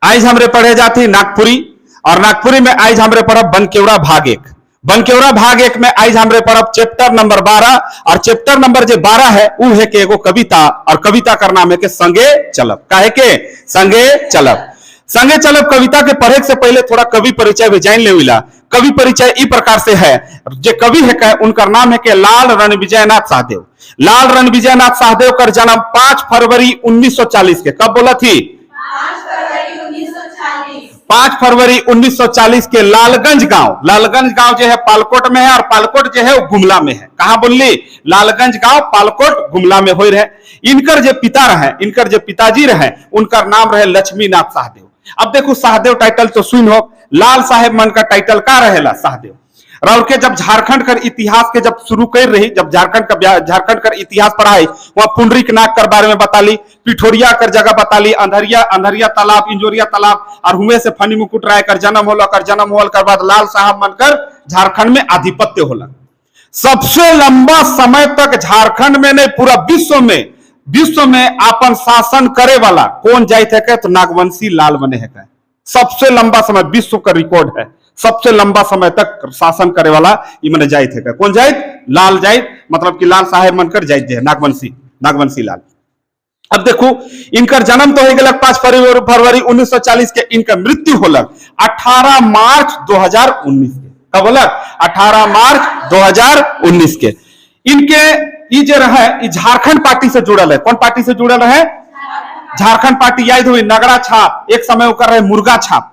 आज हमरे पढ़े जाती नागपुरी, और नागपुरी में आज हमरे पढ़ब बनकेवड़ा भाग 1। बनकेवड़ा भाग 1 में आज हमरे पढ़ब चैप्टर नंबर 12, और चैप्टर नंबर जो 12 है वो है के एगो कविता, और कविता का नाम है के संगे चलब। काहे के संगे चलब। संगे चलब कविता के पढ़े से पहले थोड़ा कवि परिचय भी जान लेविला। कवि परिचय इस प्रकार से है, जो कवि है उनका नाम है के लाल रणविजयनाथ सहदेव। लाल रणविजयनाथ सहदेव का जन्म 5 फरवरी 1940 के, कब बोला थी 5 फरवरी 1940 के लालगंज गांव जो है पालकोट में है, और पालकोट जो है वो गुमला में है। कहां बोली, लालगंज गांव पालकोट गुमला में हो रहे। इनकर जो पिता रहे, इनकर जो पिताजी रहे, उनका नाम रहे लक्ष्मीनाथ सहदेव। अब देखो सहदेव टाइटल तो सुन हो, लाल साहेब मन का टाइटल का रहेला सहदेव। राउर के जब झारखंड कर इतिहास के जब शुरू कर रही, जब झारखंड कर इतिहास पढ़ाई, वहां पुंडरीक नाग कर बारे में बता ली, पिठोरिया कर जगह बता ली, अंधरिया तालाब, इंजोरिया तालाब, और हुए से फनी मुकुट राय कर जन्म होला। कर जन्म होल कर बाद लाल साहब बनकर झारखंड में आधिपत्य होला। सबसे लंबा समय तक झारखंड में नहीं पूरा विश्व में आपन शासन करे वाला कौन जाइत है तो नागवंशी लाल बने है। सबसे लंबा समय विश्व का रिकॉर्ड है, सबसे लंबा समय तक शासन करे वाला इमने जाइत है। कौन जाइत, लाल जाइत, मतलब कि लाल साहेब मनकर जाइत है नागवंशी लाल। अब देखो इनकर जन्म तो हो गया 5 फरवरी 1940 के, इनका मृत्यु होलक 18 मार्च 2019 के। कब होलक 18 मार्च 2019 के। इनके जो रहे झारखंड पार्टी से जुड़ल है। कौन पार्टी से जुड़ल है, झारखंड पार्टी। याद हुई नगरा छाप, एक समय कर रहे मुर्गा छाप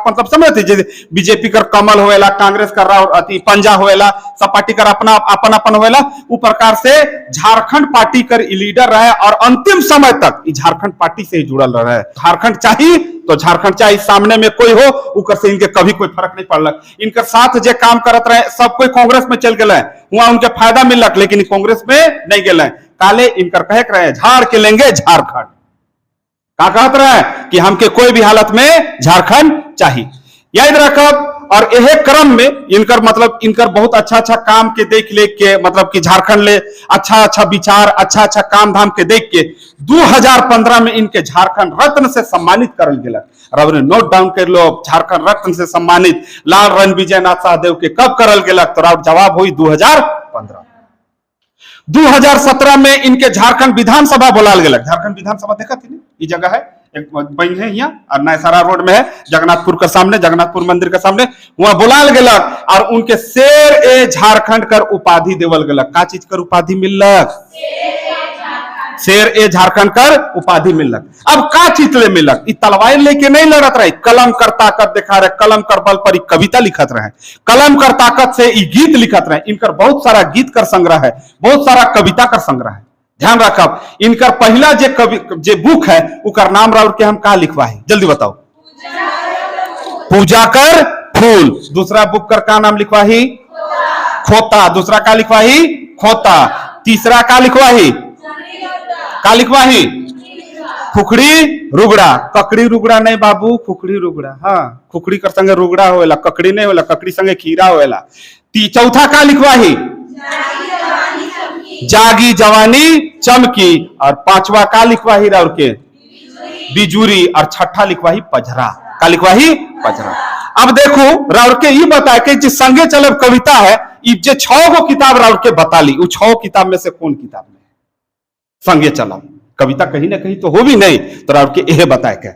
मतलब समझते जैसे बीजेपी कर कमल होएला, कांग्रेस कर अति पंजा होएला, सब पार्टी कर अपना अपन होएला। उ प्रकार से झारखंड पार्टी कर लीडर रहे, और अंतिम समय तक झारखंड पार्टी से ही जुड़ल रहे। झारखंड चाहिए तो झारखंड चाहिए, सामने में कोई हो उकर से इनके कभी कोई फर्क नहीं पड़लक। इनके साथ जो काम करत रहे सब कोई कांग्रेस में चल गए, वहां उनके फायदा मिलक, लेकिन कांग्रेस में नहीं गए। काले इनकर कहे रहे झाड़ के लेंगे झारखंड। क्या कहत रहे कि हमके कोई भी हालत में झारखंड चाहिए, याद रखब। और यह क्रम में इनकर बहुत अच्छा काम के देख ले के, मतलब कि झारखंड ले अच्छा विचार, अच्छा काम धाम के देख के 2015 में इनके झारखंड रत्न से सम्मानित करल गेला। और नोट डाउन कर लो, झारखंड रत्न से सम्मानित लाल रणविजयनाथ सहदेव के कब करल गेला, तो जवाब हुई 2015। 2017 में इनके झारखंड विधानसभा बुलाल गेलक। झारखंड विधानसभा देखा थी ना, ये जगह है, एक बन है यहाँ, और नयसरा रोड में है, जगन्नाथपुर के सामने, जगन्नाथपुर मंदिर के सामने, वहां बुलाल गेलक। और उनके शेर ए झारखंड कर उपाधि देवल गेलक। का चीज कर उपाधि मिलक, शेर ए झारखंड कर उपाधि मिलक। अब का चीज ले मिलक, तलवार लेके नहीं लड़त रहे, कलम कर ताकत दिखा रहे, कलम कर बल पर कविता लिखत रहे, कलम कर ताकत से गीत लिखत रहे। इनकर बहुत सारा गीत कर संग्रह है, बहुत सारा कविता कर संग्रह है। ध्यान रखब, इनकर पहला जे बुक है उकर नाम राउर के हम का लिखवा है, जल्दी बताओ, पूजा कर फूल। दूसरा बुक कर का नाम लिखवा ही, खोता। दूसरा का लिखवा ही, खोता। तीसरा का लिखवा ही, खुखड़ी रुगड़ा। ककड़ी रुगड़ा नहीं बाबू, खुखड़ी रुगड़ा। हाँ, खुखड़ी कर संगे रुगड़ा होएला, ककड़ी नहीं होला, ककड़ी संगे खीरा होएला। चौथा का लिखवा ही, जागी जवानी चमकी। और 5वां का लिखवा ही राउर के, बिजूरी। और 6ठा लिखवा ही पजरा। का लिखवा ही, पजरा। अब देखो राउर के ये बताए कि जो संगे चलब कविता है, ये 6 गो किताब राउर के बता ली, वो 6 किताब में से कौन किताब में संगे चलब कविता कहीं ना कहीं तो हो भी नहीं, तो राउर के यह बताए के।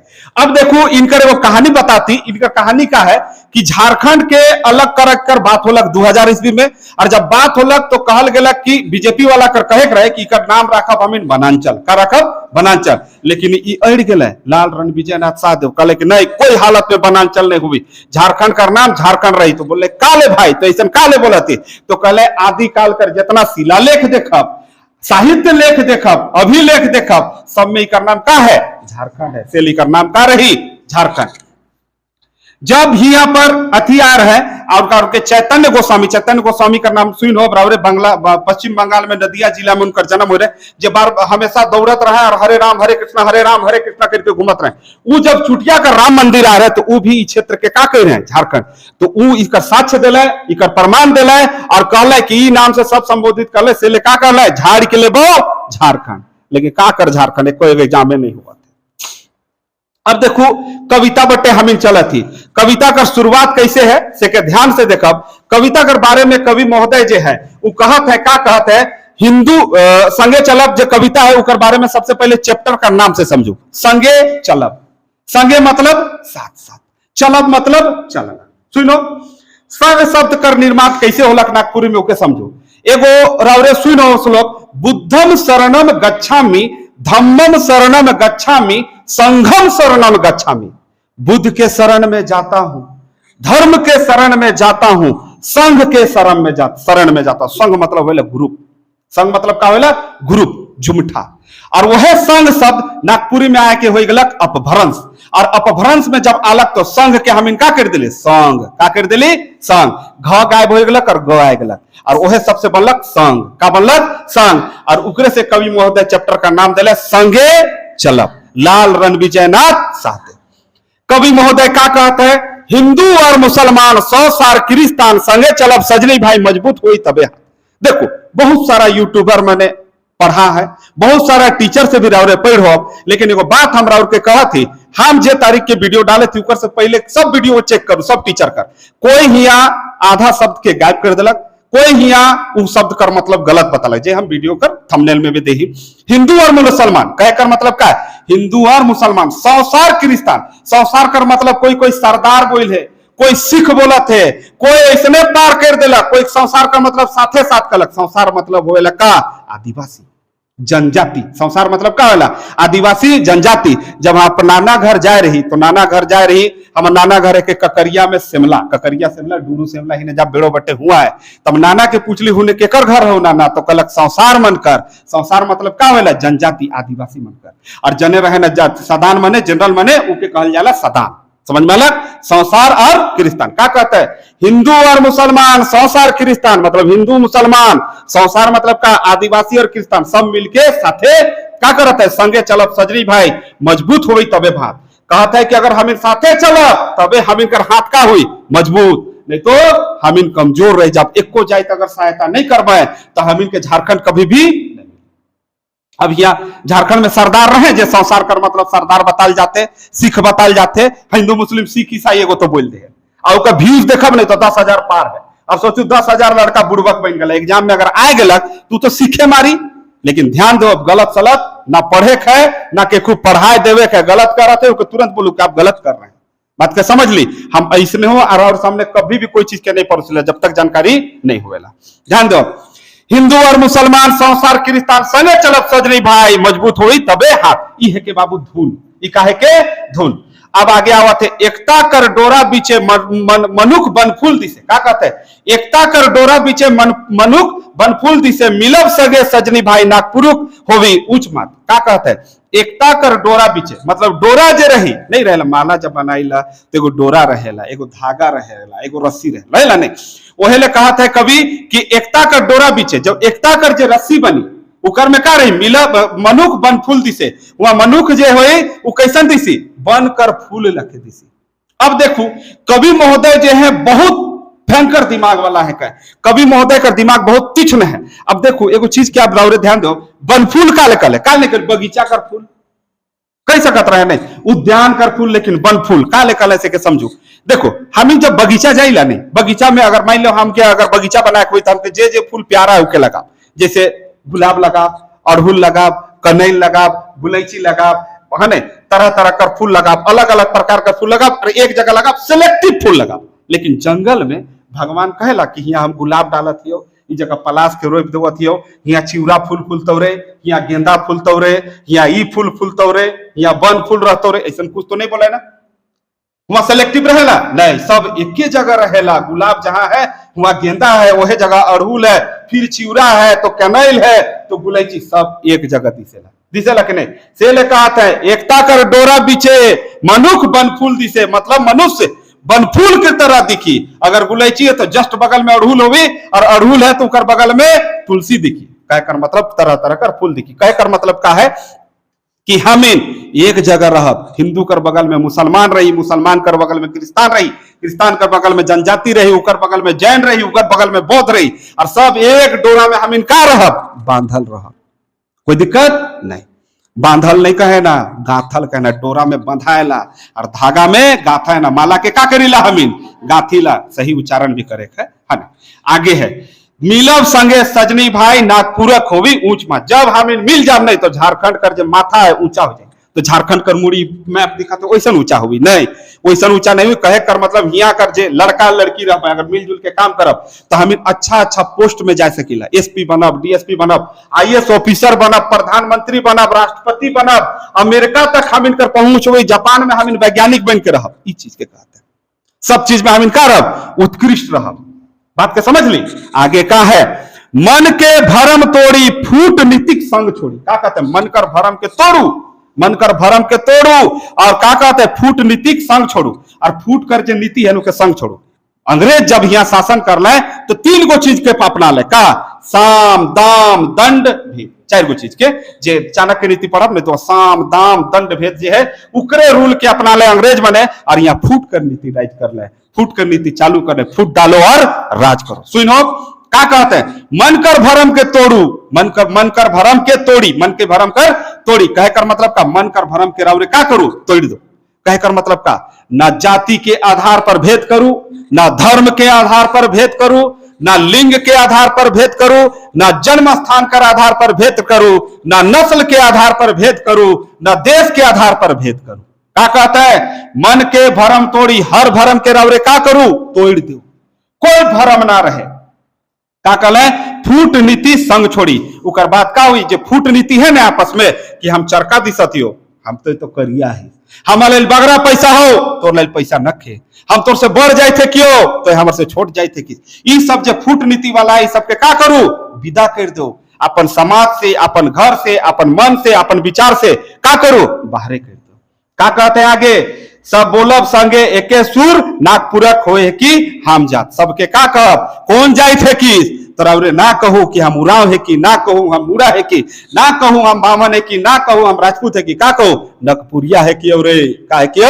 अब देखो इनकर वो कहानी बताती। इनका कहानी का है कि झारखंड के अलग कर बात होलक 2000 ईस्वी में। और जब बात होलक तो कहल गेलक कि बीजेपी वाला कर कहे रहे कि इकर नाम रखब हम बनांचल, का रखब बनांचल। लेकिन ये अड़ गए लाल रणविजयनाथ सहदेव, कहले कि नहीं, कोई हालत में बनांचल नहीं हुई, झारखंड का नाम झारखंड रही। तो बोले काले भाई, तो ऐसा काले बोलती, तो कहले आदिकाल कर जितना शिलालेख देखब, साहित्य लेख देखब, अभिलेख देखब, सब में इकर नाम का है, झारखंड है। सेली का नाम का रही, झारखंड। जब यहाँ पर हथियार है और के चैतन्य गोस्वामी का नाम सुन हो, बराबर बंगला पश्चिम बंगाल में नदिया जिला में उनकर जन्म हो रहे, जब बार हमेशा दौड़त रहे और हरे राम हरे कृष्णा करके घूमत रहे। वो जब चुटिया का राम मंदिर आ रहे तो वो भी इस क्षेत्र के का कह रहे हैं, झारखंड। तो वो इसका साक्ष्य दिला, इकर प्रमाण दिला और कहला कि नाम से सब संबोधित कर से का कहला झाड़ के ले बो झारखंड। लेकिन का कर झारखंड कोई एग्जाम में नहीं हुआ। अब देखो कविता बटे हमिन चलत थी। कविता का शुरुआत कैसे है से के ध्यान से देखब। कविता के बारे में कवि महोदय जो है वो कहत है, का कहत है, हिंदू संगे चलब जो कविता है उकर बारे में सबसे पहले चैप्टर का नाम से समझो। संगे चलब, संगे मतलब साथ साथ, चलब मतलब चलना। सुनो संग शब्द कर निर्माण कैसे होलक नागपुरी में ओके समझो। एगो रावरे सुनो श्लोक, बुद्धम शरणम गच्छामि, धम्मम शरणम गच्छामि, संघम शरणम गच्छामि। बुद्ध के शरण में जाता हूं, धर्म के शरण में जाता हूं, संघ के शरण में जाता हूं। संघ मतलब होले ग्रुप, संघ मतलब का होले ग्रुप, जुमठा। और वह संघ शब्द नागपुरी में आके हो गलक अपभ्रंश। और अपभ्रंश में जब आलक तो संघ के हम इनका कर दिले संघ, का कर दिली संघ, घ गायब हो गलक और ग आ गलक और वह सबसे बनलक संघ, का बनलक संघ। और उकरे से कवि महोदय चैप्टर का नाम दिले संगे चलब, लाल रणविजयनाथ साहते। कवि महोदय का कहते हैं, हिंदू और मुसलमान 100 साल किरिस्तान संगे चलब सजनी भाई मजबूत हुई तबे। देखो बहुत सारा यूट्यूबर मैंने पढ़ा है, बहुत सारा टीचर से भी रावरे पढ़ो, लेकिन एगो बात हम रावर के कहा थी, हम जे तारीख के वीडियो डाले थे ऊपर से पहले सब वीडियो चेक करो, सब टीचर कर। कोई हिया आधा शब्द के गायब कर दिलक, कोई हिया उ शब्द कर मतलब गलत बतलक, जे हम वीडियो कर थंबनेल में भी देही। हिंदू और मुसलमान कह कर मतलब क्या है, हिंदू और मुसलमान। 100 साल किरिस्तान, 100 साल कर मतलब कोई कोई सरदार बोल है, कोई सिख बोलत है, कोई ऐसने पार कर दिलक, कोई संसार का मतलब साथे साथ कलक। संसार मतलब होएला का आदिवासी जनजाति, संसार मतलब का होला आदिवासी जनजाति। जब हम अपना नाना घर जाए रही तो नाना घर जाए रही, हम नाना घर के ककरिया में शिमला, ककरिया शिमला डूरू शिमला ही ने जब बेड़ो बटे हुआ है, तब नाना के पूछली हुने केकर घर हो नाना, तो कलक संसार मनकर। संसार मतलब का होला जनजाति आदिवासी मनकर। और जने रहे न सदान मने जनरल मने उके कहल जाला सदान, समझ में अलग। संसार और किरिस्तान का कहते हैं, हिंदू और मुसलमान 100 साल किरिस्तान मतलब हिंदू मुसलमान, संसार मतलब का आदिवासी और किरिस्तान सब मिलके साथे का करते हैं, संगे चलब सजनी भाई मजबूत हुई तबे भात। कहता है कि अगर हम इन साथे चलब तबे हम इनकर हाथ का हुई मजबूत, नहीं तो हम इन कमजोर रह जाब। एको जाए अगर सहायता नहीं करवाए तो हम इनके झारखंड कभी भी। अब यहाँ झारखंड में सरदार रहे जे संसार कर मतलब सरदार बताल जाते, सिख बताल जाते, हिंदू मुस्लिम सिख ईसाई एगो तो बोल दे और उसका व्यूज देखब नहीं तो 10,000 पार है। अब सोचू 10,000 लड़का बुड़बक बन गया, एग्जाम में अगर आ गलक तू तो सीखे मारी। लेकिन ध्यान दो, गलत सलत ना पढ़े है ना के खूब पढ़ाई देवे है, गलत कर रहे थे तुरंत बोलू कि आप गलत कर रहे हैं। बात के समझ ली, हम ऐसे हो और सामने कभी भी कोई चीज के नहीं पढ़ जब तक जानकारी नहीं होगा। ध्यान दो, हिंदू और मुसलमान 100 साल किरिस्तान संगे चलब सजनी भाई मजबूत हुई तबे हाथ। ई है के बाबू धुन, ई काहे के धुन। अब आगे आवत है, एकता कर डोरा बीचे मनुख बनफूल दिसे। का कहते हैं, एकता कर डोरा बीचे मनुख बनफूल दिसे, मिलब सगे सजनी भाई नागपुरुक होवी उच्च मात। का कहते हैं, एकता कर डोरा बीचे मतलब डोरा जे रही नहीं रहेला, माला जब बनाईला तो एगो डोरा रहेला, एगो धागा रहेला, एगो रस्सी रहेला नहीं। ओहेले कहत है कवि कि एकता कर डोरा बीचे, जब एकता कर जे रस्सी बनी उकर में का रही, मिलब मनुख बन फूल दिसे। वहां मनुख जे होई वो कैसन दिसी, बन कर फूल लखे दिसी। अब देखो कवि महोदय जो है बहुत भयंकर दिमाग वाला है, कवि महोदय का दिमाग बहुत तीक्ष्ण है। अब देखो एगो चीज के आप रावरे ध्यान दो, बनफूल का लेकर काल लेकर बगीचा कर फूल कह सकत रहे नहीं, उद्यान कर फूल, लेकिन बनफूल का लेकर ऐसे के समझू। देखो हम जब बगीचा जाइला नहीं, बगीचा में अगर मान लो हम के अगर बगीचा बनाए कोई तो जे जे फूल प्यारा है उके लगा, जैसे गुलाब लगाब, अड़हुल लगाब, कनैल लगाब, गुलैची लगाब, है नहीं, तरह तरह का फूल लगाब, अलग अलग प्रकार का फूल लगाब और एक जगह लगाब, सिलेक्टिव फूल लगाब। लेकिन जंगल में भगवान कहेला कि यहाँ हम गुलाब डालत हियो, इस जगह पलाश के रोप देवत हियो, यहाँ चिउरा फूल फूलतो रे, यहाँ गेंदा फूलतो रे, यहाँ ई फूल फूलतो रे, यहाँ वन फूल रहतो रे, ऐसा कुछ तो नहीं बोला ना। वहां सेलेक्टिव रहेला नहीं, सब एक ही जगह रहेला। गुलाब जहां है वहां गेंदा है, वही जगह अड़हुल है, फिर चिउरा है तो कनैल है तो गुलैची, सब एक जगह दिसेला। दिसेला कि नहीं, से ले कहता है एकता कर डोरा बीचे मनुख बनफूल दिसे, मतलब मनुष्य बनफूल की तरह दिखी। अगर गुलैची है तो जस्ट बगल में अड़हुल होगी, और अड़हुल है तो उकर बगल में तुलसी दिखी। कह कर मतलब तरह तरह का फूल दिखी। कह कर मतलब का है कि हम एक जगह रहब, हिंदू कर बगल में मुसलमान रही, मुसलमान कर बगल में क्रिस्तान रही, क्रिस्तान कर बगल में जनजाति रही, उकर बगल में जैन रही, उकर बगल में बौद्ध रही, और सब एक डोरा में हम इनका रहब, बांधल रहब, कोई दिक्कत नहीं। बांधल नहीं कहे ना, गाथल कहना, डोरा में बंधाएला और धागा में गाथा है ना, माला के का करीला हमीन गाथीला, सही उच्चारण भी करे है ना। आगे है मिलब संगे सजनी भाई नागपुरक होवी ऊंच मा, जब हमीन मिल जाब नहीं तो झारखंड कर जो माथा है ऊंचा हो जाए, तो झारखंड कर मुड़ी मैप दिखा तो वैसा ऊंचा हुई नहीं, वैसा ऊंचा नहीं हुई। कहे कर मतलब यहाँ कर जे लड़का लड़की रह अगर मिलजुल के काम करब तो हमें अच्छा अच्छा पोस्ट में जा सकीला, एसपी बनब, डीएसपी बनब, आईएएस ऑफिसर बनब, प्रधानमंत्री बनब, राष्ट्रपति बनब, अमेरिका तक हम इनकर पहुंच हुई, जापान में हम इन वैज्ञानिक बन के रहब। इस चीज के कहते हैं सब चीज में हम इनका रह उत्कृष्ट रहब। बात के समझ ली। आगे का है मन के भरम तोड़ी फूट नीतिक संग छोड़ी, क्या कहते हैं मन कर भरम के तोड़ू, मन कर भरम के तोड़ू, और क्या कहते हैं फूट नीतिक संग छोड़ू, और फूट कर जो नीति है उनके संग छोड़ू। अंग्रेज जब यहाँ शासन कर ले तो 3 गो चीज के अपना ले, का साम दाम दंड भेद, 4 गो चीज के जे चाणक्य नीति पढ़ब नहीं तो साम दाम दंड भेद जो है उकरे रूल के अपना ले अंग्रेज बने, और यहाँ फूट कर नीति राइज कर ले, फूट कर नीति चालू कर ले, फूट डालो और राज करो। सुनो क्या कहते हैं मन कर भरम के तोड़ू, मन कर भरम के तोड़ी, मन के भरम कर तोड़ी, कह कर मतलब का मन कर भरम के रावरे क्या करूं तोड़ दो, कह कर मतलब का ना जाति के आधार पर भेद करूं, ना धर्म के आधार पर भेद करूं, ना लिंग के आधार पर भेद करूं, ना जन्म स्थान के आधार पर भेद करूं, ना नस्ल के आधार पर भेद करूं, ना देश के आधार पर भेद करूं। क्या कहता है मन के भरम तोड़ी, हर भरम के रावरे क्या करूं तोड़ दो, कोई भरम ना रहे। क्या कहले फूट नीति संग छोड़ी, उकर बात का हुई जो फूट नीति है ना आपस में कि हम चरका दिसतियो, हम तो करिया है, हमारे बगरा पैसा हो तो लेल पैसा नखे, हम तोर से बढ़ जाए थे क्यों तो हमारे से छोट जाए थे कि, ये सब जो फूट नीति वाला है सबके का करू विदा कर दो, अपन समाज से, अपन घर से, अपन मन से, अपन विचार से का करू बाहरे कर दो। का कहते हैं आगे सब बोलब संगे एके सुर नागपुरक होए कि हम जात, सबके का कहब कौन जाए थे कि तोरा ना कहूं कि हम उराव है कि, ना कहूं हम मुरा है कि, ना कहूं हम बामन है कि, ना कहूं हम राजपूत है कि, का कहूं नगपुरिया है कि, और का है कि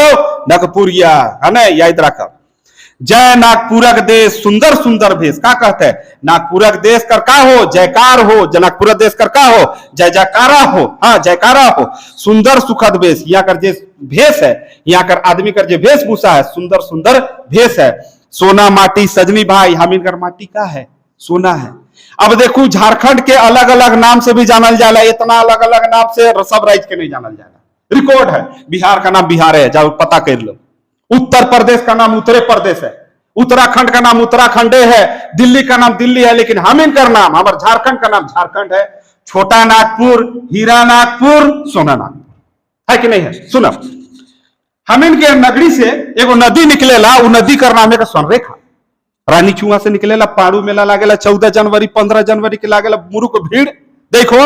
नगपुरिया है ना, याद रखब। जय नागपुरक देश सुंदर सुंदर भेष, का कहते हैं नागपुरक देश कर का हो जयकार हो, नागपुर देश कर का हो जय जयकारा हो, हाँ जयकारा हो, सुंदर सुखद भेष, यहाँ कर जे भेष है, यहाँ कर आदमी कर जे वेशभूषा है सुंदर सुंदर भेष है। सोना माटी सजनी भाई, हम इनकर माटी का है सोना है। अब देखो झारखंड के अलग अलग नाम से भी जानल जाला, इतना अलग अलग नाम से सब राज्य के नहीं जानल जाला, रिकॉर्ड है। बिहार का नाम बिहार है, जाओ पता कर लो, उत्तर प्रदेश का नाम उत्तर प्रदेश है, उत्तराखंड का नाम उत्तराखंड है, दिल्ली का नाम दिल्ली है, लेकिन हम इनका नाम हमारे झारखंड का नाम झारखंड है। छोटा नागपुर, हीरा नागपुर, सोना नागपुर है कि नहीं है। सुनो हम इनके नगरी से एगो नदी निकलेला, वो नदी का नाम है स्वनरेखा, रानी चुआ से निकलेला, पाड़ू मेला लागेला 14 जनवरी 15 जनवरी के लागेला मुरुक भीड़। देखो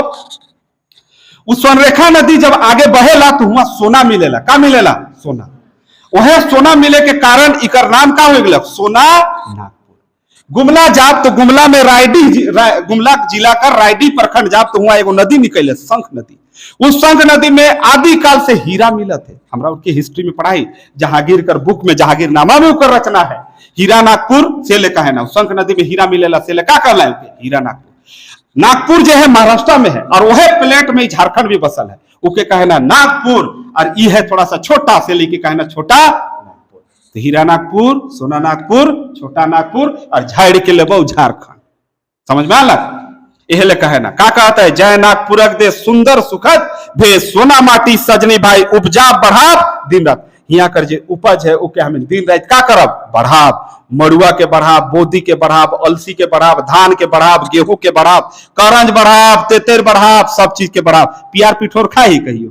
उस स्वनरेखा नदी जब आगे बहेला तो वहां सोना मिलेला, का मिलेला सोना, वह सोना मिले के कारण इकर नाम का हो गया सोना नागपुर। गुमला जाब तो गुमला में गुमला जिला का रायडी प्रखंड जाब तो वहां एगो नदी निकले शंख नदी, उस शंख नदी में आदि काल से हीरा मिला थे। हमरा उसकी हिस्ट्री में पढ़ाई, जहांगीर कर बुक में जहांगीरनामा में उकर रचना है, हीरा नागपुर से लेका है ना, शंख नदी में हीरा मिलेला से लेका कहला हीरा नागपुर। नागपुर जो है महाराष्ट्र में है और वह प्लेट में झारखंड भी बसल है, उके कहना नागपुर, और ये है थोड़ा सा छोटा से लेके कहना छोटा नागपुर। तो हीरा नागपुर, सोना नागपुर, छोटा नागपुर और झाड़ के लेबो झारखंड। समझ में आला, यह ले कहना का कहता है जय नागपुरक दे सुंदर सुखद भे, सोना माटी सजनी भाई उपजा बढ़ाव दिन रात। यहाँ कर जे उपज है ओके हमें दिन रात का करब बढ़ाव, मड़ुआ के बढ़ाव, बोदी के बढ़ाव, अलसी के बढ़ाव, धान के बढ़ाव, गेहूं के बढ़ाव, करंज बढ़ाव, तेतर बढ़ाव, सब चीज के बढ़ाव। पियार पिठोर खाई कहियो,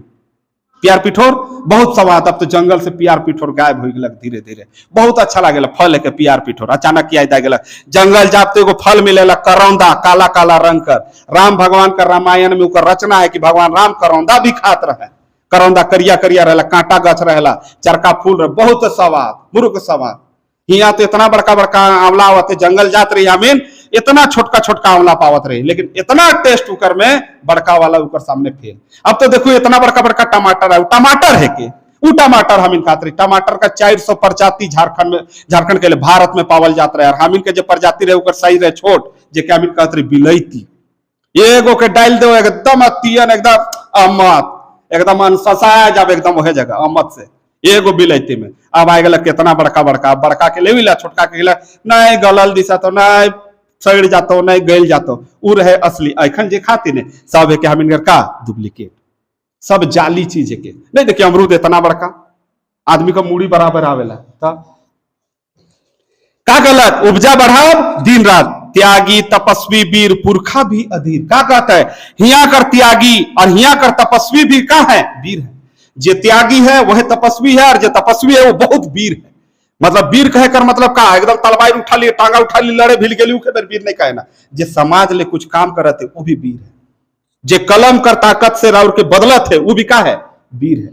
पियार पिठोर बहुत स्वाद, अब तो जंगल से पियार पिठोर गायब हो गया धीरे धीरे, बहुत अच्छा लगे फल है के पियार पिठोर। अचानक याद आ गया जंगल जाब तो एगो फल मिलेला करौंदा, काला काला रंग कर, राम भगवान का रामायण में उकर रचना है कि भगवान राम करौंदा भी खात रहे, करौंदा करिया करिया रहला, कांटा गछ रहला, चरका फूल रहे, बहुत स्वाद मुरुक स्वाद। यहाँ तो इतना बड़का बड़का आंवला आवत है, जंगल जात रही हमीन इतना छोटका छोटका आंवला पावत रही, लेकिन इतना टेस्ट उकर में बड़का वाला उकर सामने फेल। अब तो देखो इतना बड़का बड़का टमाटर है, टमाटर है के वो टमाटर हमीन खात रही, टमाटर का 400 प्रजाति झारखंड के लिए भारत में पावल जाता रहे, और हमीन के जो प्रजाति रहे उकर साइज रहे छोट, जे हमीन कहत रही बिलैती, एगो के डाल दो एकदम अतियन एकदम अमत, एकदम अनससाया जब एकदम वह जगह अमत से एगो बिलैती में अब आ गल कितना बड़का बड़का बड़का के ले छोटका के नहीं गलल दिशा तो नहीं सड़ जातो नहीं गल जातो उ रहे असली। अखन जे खाती ने सब है कि हम इनकर का डुप्लीकेट सब जाली चीज के नहीं। देखिए अमरूद इतना बड़का आदमी का मूड़ी बराबर आवेला का गलत उपजा बढ़ाओ दिन रात त्यागी तपस्वी वीर पुरखा भी अधीर का कहता है हिया कर त्यागी और हिया कर तपस्वी भी का है वीर है। जे त्यागी है वह तपस्वी है और जो तपस्वी है वो बहुत वीर है। मतलब वीर कहे कर मतलब का एकदम तलवार उठा ली टांगा उठा ली लड़े भिल गेली वीर नहीं कहे ना। जे समाज ले कुछ काम करते वो भी वीर है। जे कलम कर ताकत से राउर के बदलत है वो भी का है वीर है।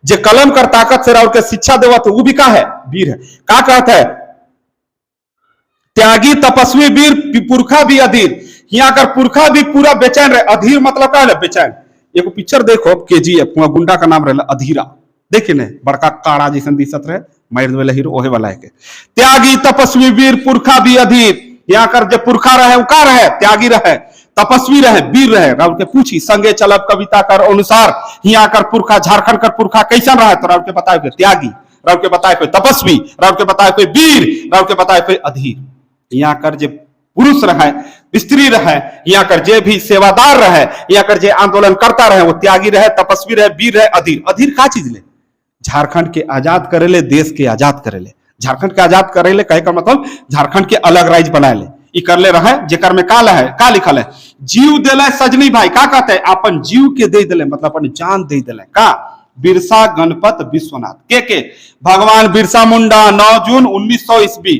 जे कलम कर ताकत से राउर के शिक्षा देवत है वो भी का है वीर है। का कहता है त्यागी तपस्वी वीर पुरखा भी अधीर। यहाँ कर पुरखा भी पूरा बेचैन रहे। अधीर मतलब का है बेचैन। एगो पिक्चर देखो KGF गुंडा का नाम रहे अधीरा देखिए ने बड़का काड़ा जैसा दिशत रहे मार देवे हीरो ओहे वाला है के त्यागी तपस्वी वीर पुरखा भी अधीर। यहाँ कर जो पुरखा रहे का रहे त्यागी रहे तपस्वी रहे वीर रहे। राउर के पूछी संगे चलब कविता कर अनुसार यहाँ कर पुरखा झारखंड कर पुरखा कैसन रहे तो राउर के बताए कोई त्यागी राउर के बताए कोई तपस्वी राउर के बताए कोई वीर राउर के बताए कोई अधीर। यहाँ कर जे पुरुष रहे स्त्री रहे यहाँ कर जे भी सेवादार रहे यहाँ कर जे आंदोलन करता रहे वो त्यागी रहे तपस्वी रहे वीर रहे अधीर। अधीर का चीज ले झारखंड के आजाद करेले देश के आजाद करेले झारखंड के आजाद करेले कहे का मतलब झारखंड के अलग राज्य बनाए ले ई करले रहे जेकर में का लिखल है जीव दिले सजनी भाई का कहते हैं अपन जीव के दे दिले मतलब अपन जान दे दिले का बिरसा गणपत विश्वनाथ के भगवान बिरसा मुंडा 9 जून 1900 ईस्वी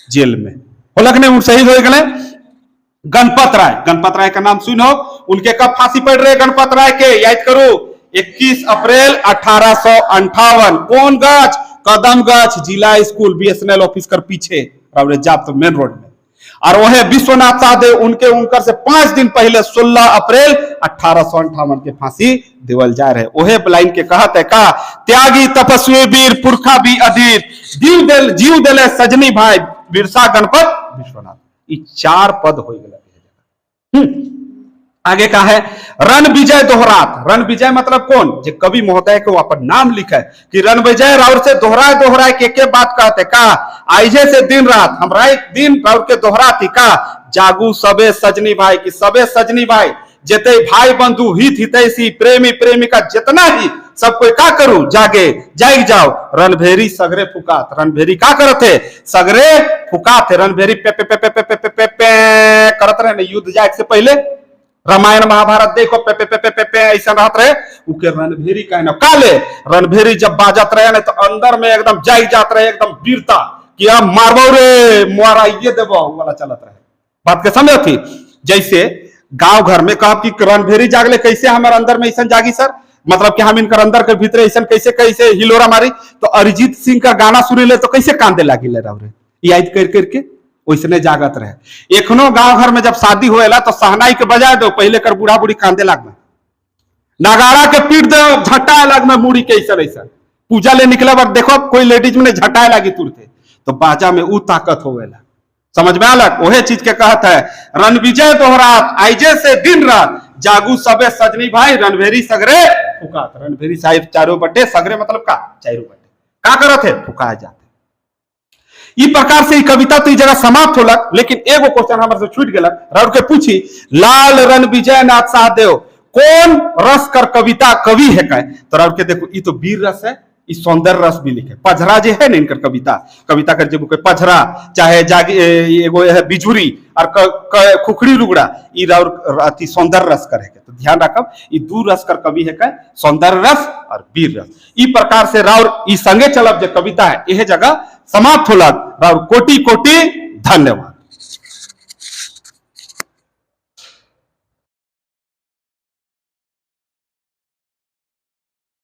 जेल में होलक शहीद हो गए। गणपत राय का नाम सुनो उनके कब फांसी पड़ रहे गणपत राय के याद करो 21 अप्रैल 1858 कौन गछ कदम गछ जिला स्कूल BSNL ऑफिस कर पीछे जाप तो मेन रोड में। और वह विश्वनाथ सहदेव उनकर से 5 दिन पहले 16 अप्रैल 1858 के फांसी देवल जा रहे। वह लाइन के कहत है का त्यागी तपस्वी वीर पुरखा भी अधीर जीव दिले सजनी भाई बिरसा गणपत विश्वनाथ। ये 4 पद हो गए। आगे का है रण विजय दोहरात। रण विजय मतलब कौन जे कवि महोदय को अपन नाम लिखा है कि रण विजय राउर से दोहराए के बात कहते का आइजे से दिन रात हमरा एक दिन राउर के दोहराती का जागू सबे सजनी भाई की सबे सजनी भाई जेते भाई बंधु हित हितैषी प्रेमी प्रेमिका जितना ही सब कोई का करूं जाग जाओ रणभेरी सगरे फुकात। रणभेरी का करते सगरे फुकात रणभेरी पे पे पे पे पे पे पे पे पे करत रहे युद्ध जाए से पहले रामायण महाभारत देखो पे पे पे पे पे पे ऐसा रहत रहे उके रणभेरी कहना काले रणभेरी जब बाजत रहे ना तो अंदर में एकदम जाग जात रहे एकदम वीरता कि अब मारबो रे मुआरा ये देबो वाला चलत रहे। बात के समझ थी जैसे गांव घर में कहा कि रणभेरी जागले कैसे हमारे अंदर में ऐसा जागी सर मतलब कि हम इनकर अंदर के भीतर ऐसा कैसे कैसे हिलोरा मारी तो अरिजीत सिंह का गाना सुनी ले तो कैसे कांदे लागी ले रहे याद कर करके वैसने जागत रहे। एखनो गांव घर में जब शादी होएला तो सहनाई के बजाय दो पहले कर बूढ़ा बूढ़ी कांदे लाग में नगाड़ा के पीट दो झटाए लाग में मुड़ी के ऐसा ऐसा पूजा ले निकले वक्त देखो कोई लेडीज में झटाए लागी तुरते तो बाजा में ऊ ताकत होवेला। समझ में अलग वही चीज के कहत है रण विजय दोहरात आइजे से दिन रात जागू सबे सजनी भाई रणभेरी सगरे फुकात। रणभेरी साहिब चारों बटे सगरे मतलब का चारों बटे का करत है फुकाए जाते। इस प्रकार से कविता तो जगह समाप्त होलक लेकिन एगो क्वेश्चन हमारे से छूट गया राउर के पूछी लाल रण विजय नाथ सहदेव कौन रस कर कविता कवि है कहे तो राउर के देखो ये तो वीर रस है इस सौंदर्य रस भी लिखे पझरा जो है ना इनकर कविता कर जब पझरा चाहे जागी एगो है बिजुरी और खुखड़ी रुगड़ा ई राउर अति सौंदर्य रस कर है तो ध्यान रखब ई 2 रस कर कवि है कहे सौंदर्य रस और वीर रस। ई प्रकार से राउर ई संगे चलब जो कविता है यह जगह समाप्त होलक। राउर कोटि कोटि धन्यवाद।